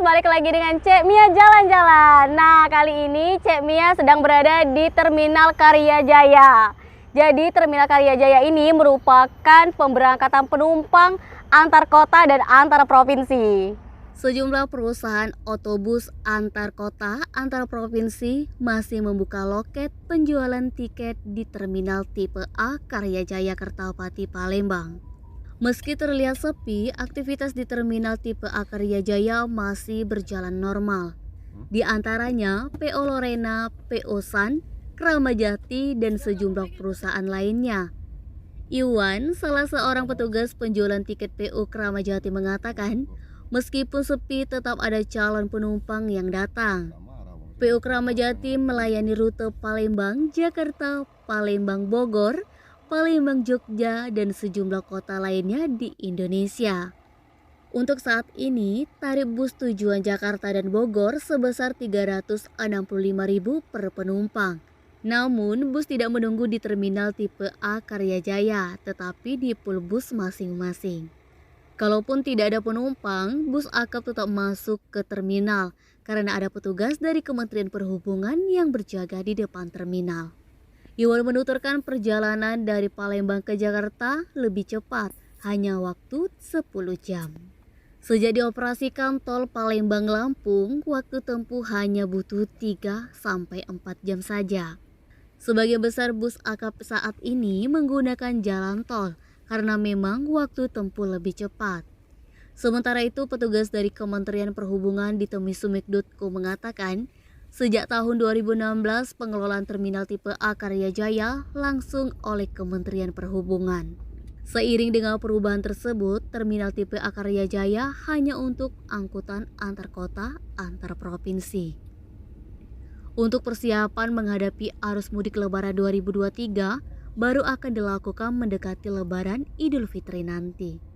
balik lagi dengan Cek Mia jalan-jalan. Nah, kali ini Cek Mia sedang berada di Terminal Karyajaya. Jadi, Terminal Karyajaya ini merupakan pemberangkatan penumpang antar kota dan antar provinsi. Sejumlah perusahaan otobus antar kota, antar provinsi masih membuka loket penjualan tiket di Terminal Tipe A Karyajaya Kertapati, Palembang. Meski terlihat sepi, aktivitas di Terminal Tipe A Karyajaya masih berjalan normal. Di antaranya PO Lorena, PO San, Kramajati, dan sejumlah perusahaan lainnya. Iwan, salah seorang petugas penjualan tiket PO Kramajati mengatakan, meskipun sepi tetap ada calon penumpang yang datang. PO Kramajati melayani rute Palembang, Jakarta, Palembang, Bogor, Palembang, Jogja, dan sejumlah kota lainnya di Indonesia. Untuk saat ini, tarif bus tujuan Jakarta dan Bogor sebesar Rp365.000 per penumpang. Namun, bus tidak menunggu di Terminal Tipe A Karyajaya, tetapi di pool bus masing-masing. Kalaupun tidak ada penumpang, bus akap tetap masuk ke terminal karena ada petugas dari Kementerian Perhubungan yang berjaga di depan terminal. Iwan menuturkan perjalanan dari Palembang ke Jakarta lebih cepat, hanya waktu 10 jam. Sejak dioperasikan tol Palembang-Lampung, waktu tempuh hanya butuh 3-4 jam saja. Sebagian besar bus akap saat ini menggunakan jalan tol karena memang waktu tempuh lebih cepat. Sementara itu, petugas dari Kementerian Perhubungan di temisumik.co mengatakan, sejak tahun 2016, pengelolaan Terminal Tipe A Karyajaya langsung oleh Kementerian Perhubungan. Seiring dengan perubahan tersebut, Terminal Tipe A Karyajaya hanya untuk angkutan antar kota, antar provinsi. Untuk persiapan menghadapi arus mudik Lebaran 2023, baru akan dilakukan mendekati Lebaran Idul Fitri nanti.